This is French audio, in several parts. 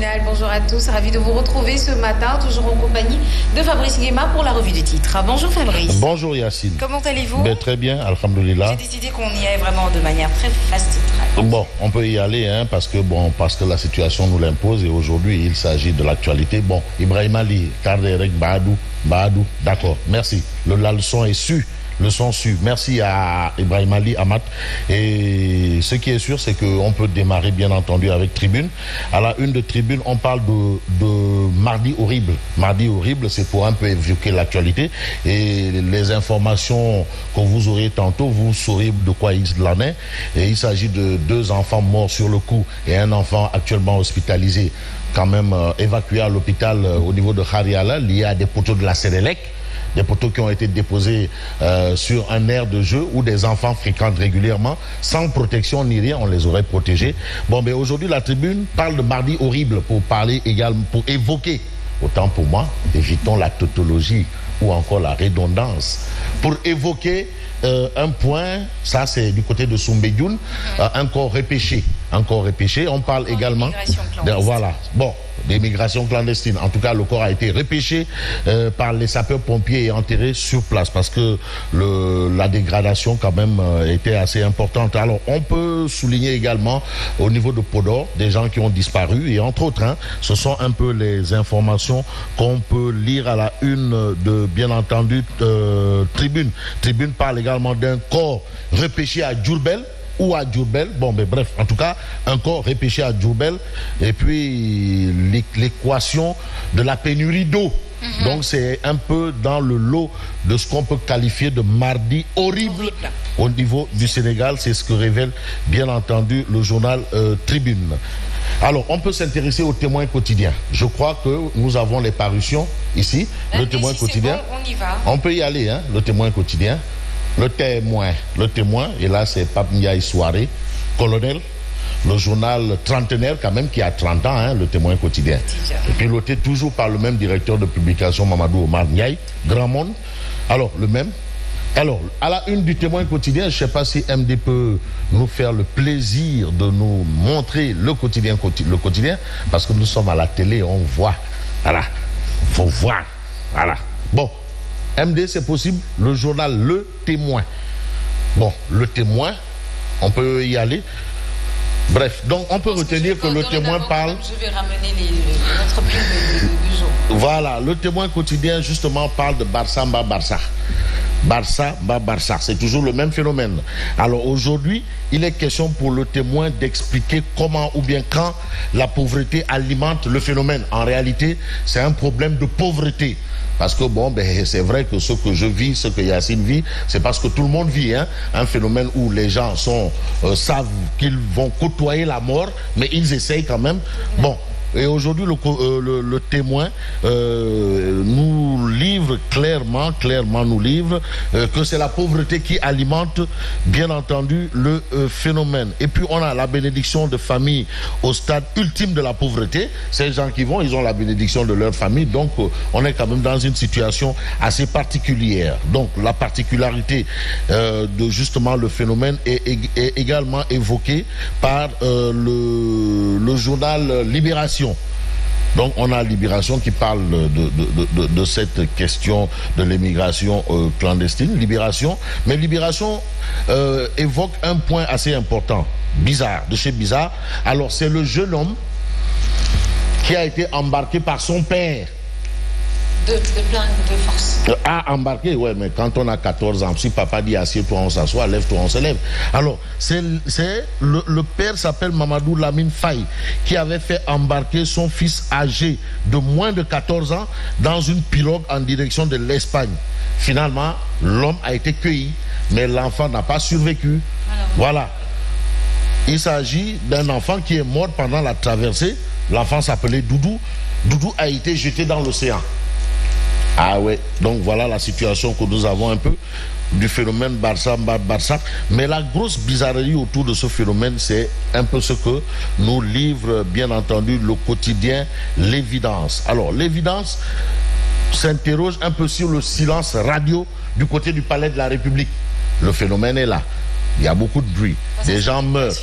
matinale, bonjour à tous, ravi de vous retrouver ce matin, toujours en compagnie de Fabrice Nguema pour la revue des titres. Bonjour Fabrice. Bonjour Yacine. Comment allez-vous? Très bien, alhamdoulilah. J'ai décidé qu'on y aille vraiment de manière très fast-track. Bon, on peut y aller parce que la situation nous l'impose et aujourd'hui il s'agit de l'actualité. Bon, Ibrahim Ali, Karderek, Badou, d'accord, merci. La leçon est su. Leçon su. Merci à Ibrahim Ali, Amat. Et ce qui est sûr, c'est qu'on peut démarrer, bien entendu, avec Tribune. À la une de Tribune, on parle de Mardi horrible. Mardi horrible, c'est pour un peu évoquer l'actualité. Et les informations que vous aurez tantôt, vous saurez de quoi il en est. Et il s'agit de 2 enfants morts sur le coup et un enfant actuellement hospitalisé, quand même évacué à l'hôpital au niveau de Khariala, lié à des poteaux de la Sénélec. Des poteaux qui ont été déposés sur un aire de jeu où des enfants fréquentent régulièrement, sans protection ni rien, on les aurait protégés. Bon, mais aujourd'hui, la Tribune parle de Mardi horrible pour parler également, pour évoquer, autant pour moi, évitons la tautologie ou encore la redondance, pour évoquer un point, ça c'est du côté de Soumbédioune, un corps repêché. On parle également des migrations clandestines. En tout cas, le corps a été repêché par les sapeurs-pompiers et enterré sur place parce que la dégradation quand même était assez importante. Alors, on peut souligner également au niveau de Podor des gens qui ont disparu et entre autres, ce sont un peu les informations qu'on peut lire à la une de, bien entendu, Tribune. Tribune parle également d'un corps repêché à Djourbel. Ou à Djourbel, bref, en tout cas, un corps repêché à Djourbel, et puis l'équation de la pénurie d'eau. Donc c'est un peu dans le lot de ce qu'on peut qualifier de mardi horrible au niveau du Sénégal. C'est ce que révèle bien entendu le journal Tribune. Alors on peut s'intéresser au Témoin quotidien. Je crois que nous avons les parutions ici. Le Témoin quotidien. Bon, on y va. On peut y aller, le Témoin quotidien. Le témoin, et là c'est Pape Ndiaye Soirée, colonel, le journal trentenaire quand même qui a 30 ans, le Témoin quotidien. Et piloté toujours par le même directeur de publication Mamadou Omar Ndiaye, Grand Monde. Alors, le même. Alors, à la une du Témoin quotidien, je ne sais pas si MD peut nous faire le plaisir de nous montrer le quotidien, parce que nous sommes à la télé, on voit. Voilà, faut voir. Voilà. Bon. MD, c'est possible, le journal Le Témoin. Bon, Le Témoin, on peut y aller. Bref, donc on peut retenir que Le Témoin parle... Je vais ramener notre prix du jour. Voilà, Le Témoin quotidien, justement, parle de Barça, Barça. C'est toujours le même phénomène. Alors aujourd'hui, il est question pour Le Témoin d'expliquer comment ou bien quand la pauvreté alimente le phénomène. En réalité, c'est un problème de pauvreté. Parce que c'est vrai que ce que je vis, ce que Yacine vit, c'est parce que tout le monde vit, un phénomène où les gens savent qu'ils vont côtoyer la mort, mais ils essayent quand même. Bon. Et aujourd'hui, le Témoin nous livre clairement nous livre que c'est la pauvreté qui alimente, bien entendu, le phénomène. Et puis, on a la bénédiction de famille au stade ultime de la pauvreté. Ces gens qui vont, ils ont la bénédiction de leur famille. Donc, on est quand même dans une situation assez particulière. Donc, la particularité de justement le phénomène est également évoquée par le journal Libération. Donc on a Libération qui parle de cette question de l'immigration clandestine, mais Libération évoque un point assez important, bizarre, de chez bizarre. Alors c'est le jeune homme qui a été embarqué par son père. De force. Embarqué, ouais, mais quand on a 14 ans, si papa dit assieds-toi, on s'assoit, lève-toi, on se lève. Alors, le père s'appelle Mamadou Lamine Faye, qui avait fait embarquer son fils âgé de moins de 14 ans dans une pirogue en direction de l'Espagne. Finalement, l'homme a été cueilli, mais l'enfant n'a pas survécu. Voilà. Il s'agit d'un enfant qui est mort pendant la traversée. L'enfant s'appelait Doudou. Doudou a été jeté dans l'océan. Ah ouais, donc voilà la situation que nous avons un peu du phénomène Barça. Mais la grosse bizarrerie autour de ce phénomène, c'est un peu ce que nous livre, bien entendu, le quotidien L'Évidence. Alors, L'Évidence s'interroge un peu sur le silence radio du côté du Palais de la République. Le phénomène est là. Il y a beaucoup de bruit. Des gens meurent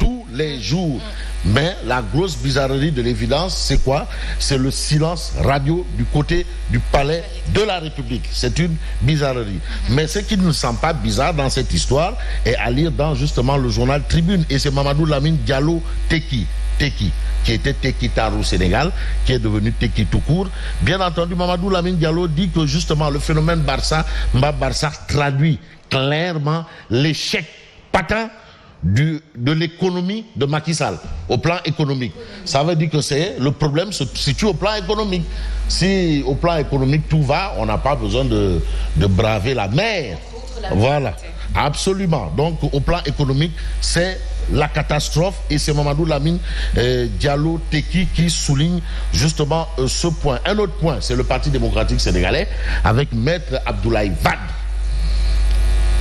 tous les jours. Mais la grosse bizarrerie de l'évidence, c'est quoi? C'est le silence radio du côté du palais de la République. C'est une bizarrerie. Mais ce qui ne me semble pas bizarre dans cette histoire est à lire dans justement le journal Tribune. Et c'est Mamadou Lamine Diallo Teki, qui était Tekitar au Sénégal, qui est devenu Teki tout court. Bien entendu, Mamadou Lamine Diallo dit que justement le phénomène Barça traduit clairement l'échec patent de l'économie de Macky Sall au plan économique. Ça veut dire que le problème se situe au plan économique. Si au plan économique tout va, on n'a pas besoin de braver la mer. Voilà, absolument. Donc au plan économique, c'est la catastrophe et c'est Mamadou Lamine Diallo Teki qui souligne justement ce point. Un autre point, c'est le Parti démocratique sénégalais avec Maître Abdoulaye Wade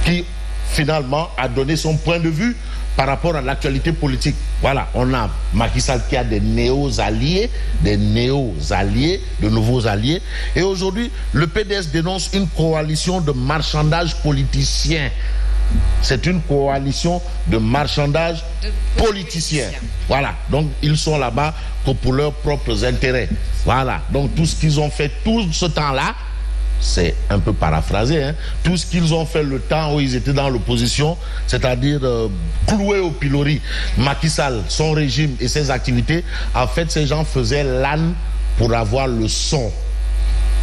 qui finalement a donné son point de vue par rapport à l'actualité politique. Voilà, on a Macky Sall qui a de nouveaux alliés, et aujourd'hui le PDS dénonce une coalition de marchandage politicien. C'est une coalition de marchandage politiciens. Voilà, donc ils sont là-bas que pour leurs propres intérêts. Voilà, donc tout ce qu'ils ont fait tout ce temps-là, c'est un peu paraphrasé, hein. Tout ce qu'ils ont fait le temps où ils étaient dans l'opposition, c'est-à-dire clouer au pilori Macky Sall, son régime et ses activités, en fait ces gens faisaient l'âne pour avoir le son.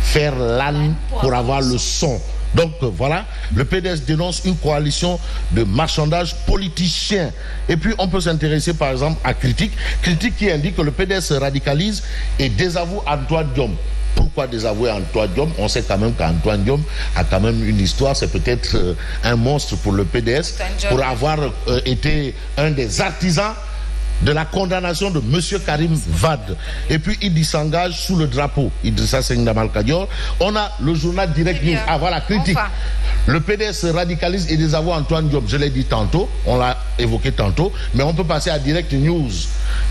Faire l'âne pour avoir le son. Donc voilà, le PDS dénonce une coalition de marchandage politicien. Et puis on peut s'intéresser par exemple à Critique qui indique que le PDS se radicalise et désavoue Antoine Diome. Pourquoi désavouer Antoine Diome? On sait quand même qu'Antoine Diome a quand même une histoire. C'est peut-être un monstre pour le PDS pour avoir été un des artisans de la condamnation de M. Karim Wade. Et puis il s'engage sous le drapeau Idrissa Seck Ndamal Kadior. On a le journal Direct News. Ah voilà, Critique. Enfin. Le PDS se radicalise et désavoue Antoine Diome. Je l'ai dit tantôt, on l'a évoqué tantôt, mais on peut passer à Direct News.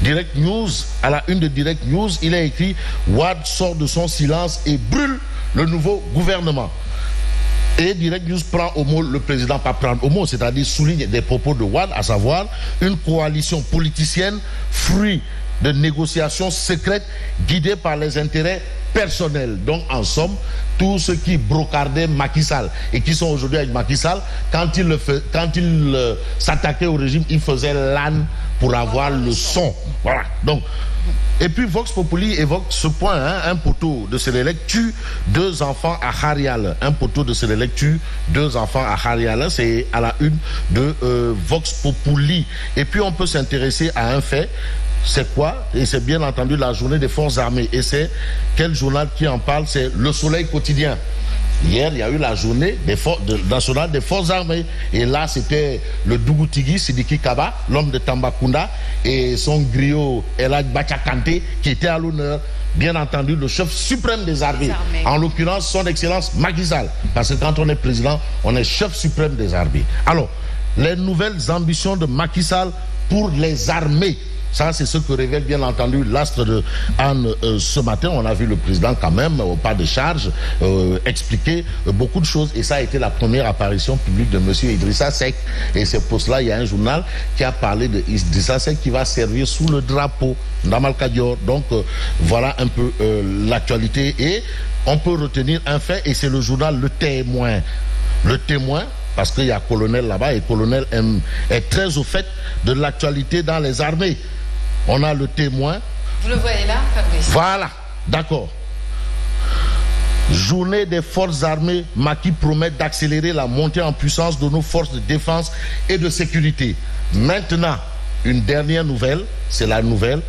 Direct News, à la une de Direct News, il est écrit « Wade sort de son silence et brûle le nouveau gouvernement ». Et Direct News prend au mot le président, pas prendre au mot, c'est-à-dire souligne des propos de Wade, à savoir une coalition politicienne, fruit de négociations secrètes guidées par les intérêts personnels. Donc en somme, tous ceux qui brocardaient Macky Sall et qui sont aujourd'hui avec Macky Sall, quand ils s'attaquaient au régime, ils faisaient l'âne pour avoir le son. Voilà. Donc, et puis Vox Populi évoque ce point, hein, un poteau de Sénélec tue 2 enfants à Harial. Un poteau de Sénélec tue 2 enfants à Harial. C'est à la une de Vox Populi. Et puis on peut s'intéresser à un fait. C'est quoi? Et c'est bien entendu la journée des forces armées. Et quel journal qui en parle? C'est Le Soleil quotidien. Hier, il y a eu la journée nationale des forces armées. Et là, c'était le Dougoutigui Sidiki Kaba, l'homme de Tambacounda, et son griot Elhadj Bacha-Kanté, qui était à l'honneur. Bien entendu, le chef suprême des armées. En l'occurrence, son excellence Macky Sall. Parce que quand on est président, on est chef suprême des armées. Alors, les nouvelles ambitions de Macky Sall pour les armées. Ça, c'est ce que révèle bien entendu l'astre de Anne ce matin. On a vu le président quand même, au pas de charge, expliquer beaucoup de choses. Et ça a été la première apparition publique de M. Idrissa Seck. Et c'est pour cela qu'il y a un journal qui a parlé de Idrissa Seck qui va servir sous le drapeau Ndamal Kadior. Donc voilà un peu l'actualité. Et on peut retenir un fait, et c'est le journal Le Témoin. Le Témoin, parce qu'il y a Colonel là-bas, et Colonel est très au fait de l'actualité dans les armées. On a Le Témoin. Vous le voyez là, Fabrice? Voilà, d'accord. Journée des forces armées, Macky promet d'accélérer la montée en puissance de nos forces de défense et de sécurité. Maintenant, une dernière nouvelle, c'est la nouvelle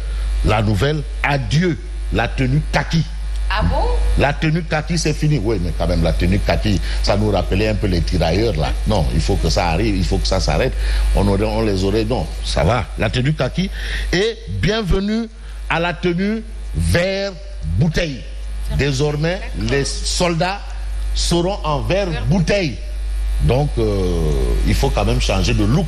adieu, la tenue kaki. Ah bon? La tenue kaki, c'est fini. Oui, mais quand même, la tenue kaki, ça nous rappelait un peu les tirailleurs, là. Non, il faut que ça arrive, il faut que ça s'arrête. On les aurait, non, ça va. La tenue kaki. Et bienvenue à la tenue vert bouteille. Désormais, les soldats seront en vert bouteille. Donc, il faut quand même changer de look.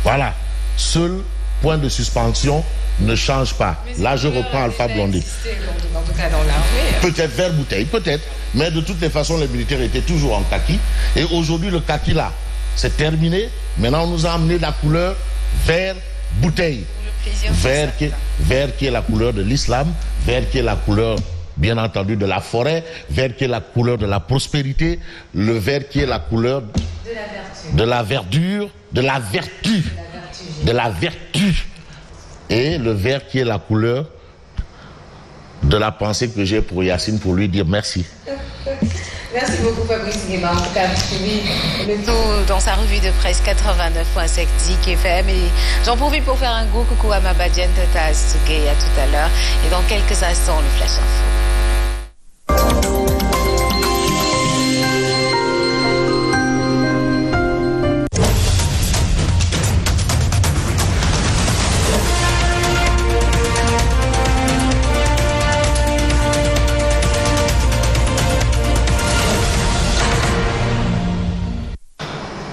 Voilà. Seul point de suspension ne change pas. Là, je reprends Alpha Blondy. Peut-être vert bouteille, peut-être. Mais de toutes les façons, les militaires étaient toujours en kaki. Et aujourd'hui, le kaki là, c'est terminé. Maintenant, on nous a amené la couleur vert bouteille. vert qui est la couleur de l'islam, vert qui est la couleur, bien entendu, de la forêt, vert qui est la couleur de la prospérité, le vert qui est la couleur de la verdure, de la vertu, et le vert qui est la couleur de la pensée que j'ai pour Yacine, pour lui dire merci. Merci beaucoup Fabrice Nguema. En tout cas, le tout dans sa revue de presse 89.5 Zik FM. Et j'en profite pour faire un gros coucou à ma badienne Tata Astougué, à tout à l'heure. Et dans quelques instants, le Flash Info.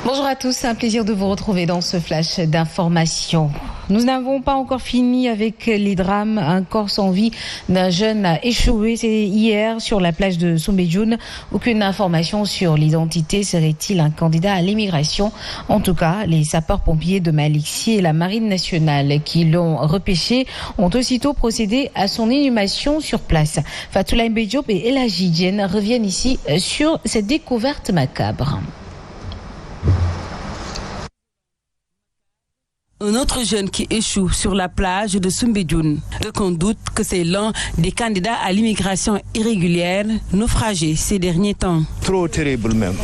Bonjour à tous, c'est un plaisir de vous retrouver dans ce flash d'information. Nous n'avons pas encore fini avec les drames. Un corps sans vie d'un jeune a échoué hier sur la plage de Soumbédioune. Aucune information sur l'identité. Serait-il un candidat à l'immigration? En tout cas, les sapeurs-pompiers de Malixi et la Marine nationale qui l'ont repêché ont aussitôt procédé à son inhumation sur place. Fatoula Mbediop et Elhaji Diène reviennent ici sur cette découverte macabre. Un autre jeune qui échoue sur la plage de Soumbédioune. Qu'on doute que c'est l'un des candidats à l'immigration irrégulière naufragé ces derniers temps. Trop terrible même.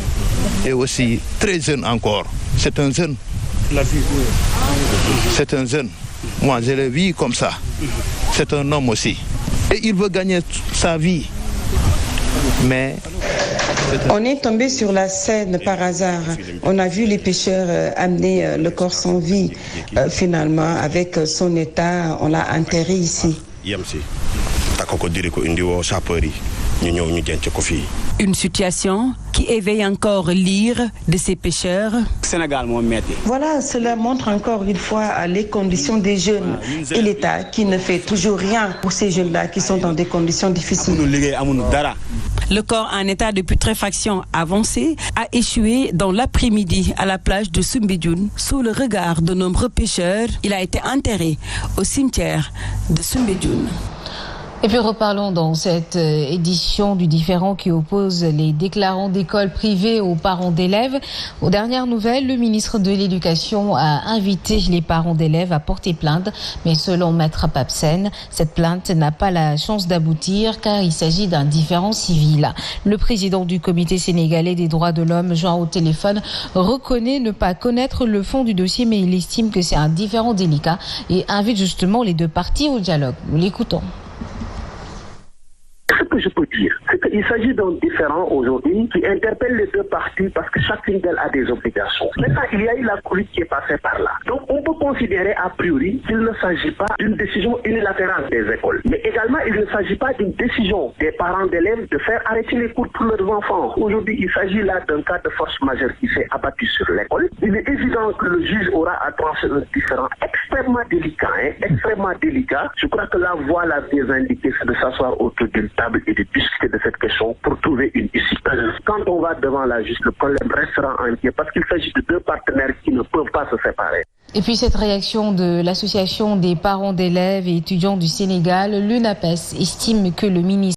Et aussi très jeune encore. C'est un jeune. C'est un jeune. Moi, je l'ai vu comme ça. C'est un homme aussi. Et il veut gagner sa vie. Mais... On est tombé sur la scène par hasard. On a vu les pêcheurs amener le corps sans vie. Finalement, avec son état, on l'a enterré ici. Une situation qui éveille encore l'ire de ces pêcheurs. Voilà, cela montre encore une fois les conditions des jeunes et l'État qui ne fait toujours rien pour ces jeunes-là qui sont dans des conditions difficiles. Le corps en état de putréfaction avancée a échoué dans l'après-midi à la plage de Soumbédioune. Sous le regard de nombreux pêcheurs, il a été enterré au cimetière de Soumbédioune. Et puis reparlons dans cette édition du différend qui oppose les déclarants d'écoles privées aux parents d'élèves. Aux dernières nouvelles, le ministre de l'Éducation a invité les parents d'élèves à porter plainte. Mais selon Maître Papsen, cette plainte n'a pas la chance d'aboutir car il s'agit d'un différend civil. Le président du comité sénégalais des droits de l'homme, joint au téléphone, reconnaît ne pas connaître le fond du dossier, mais il estime que c'est un différend délicat et invite justement les deux parties au dialogue. Nous l'écoutons. Ce que je peux dire, c'est qu'il s'agit d'un différend aujourd'hui qui interpelle les deux parties parce que chacune d'elles a des obligations. Maintenant, il y a eu la Covid qui est passée par là. Donc, on peut considérer a priori qu'il ne s'agit pas d'une décision unilatérale des écoles. Mais également, il ne s'agit pas d'une décision des parents d'élèves de faire arrêter les cours pour leurs enfants. Aujourd'hui, il s'agit là d'un cas de force majeure qui s'est abattu sur l'école. Il est évident que le juge aura à trancher un différend extrêmement délicat. Extrêmement délicat. Je crois que la voie l'a bien indiqué, c'est de s'asseoir autour d'une table et de discuter de cette question pour trouver une issue. Quand on va devant la justice, le problème restera entier parce qu'il s'agit de deux partenaires qui ne peuvent pas se séparer. Et puis cette réaction de l'association des parents d'élèves et étudiants du Sénégal, l'UNAPES, estime que le ministre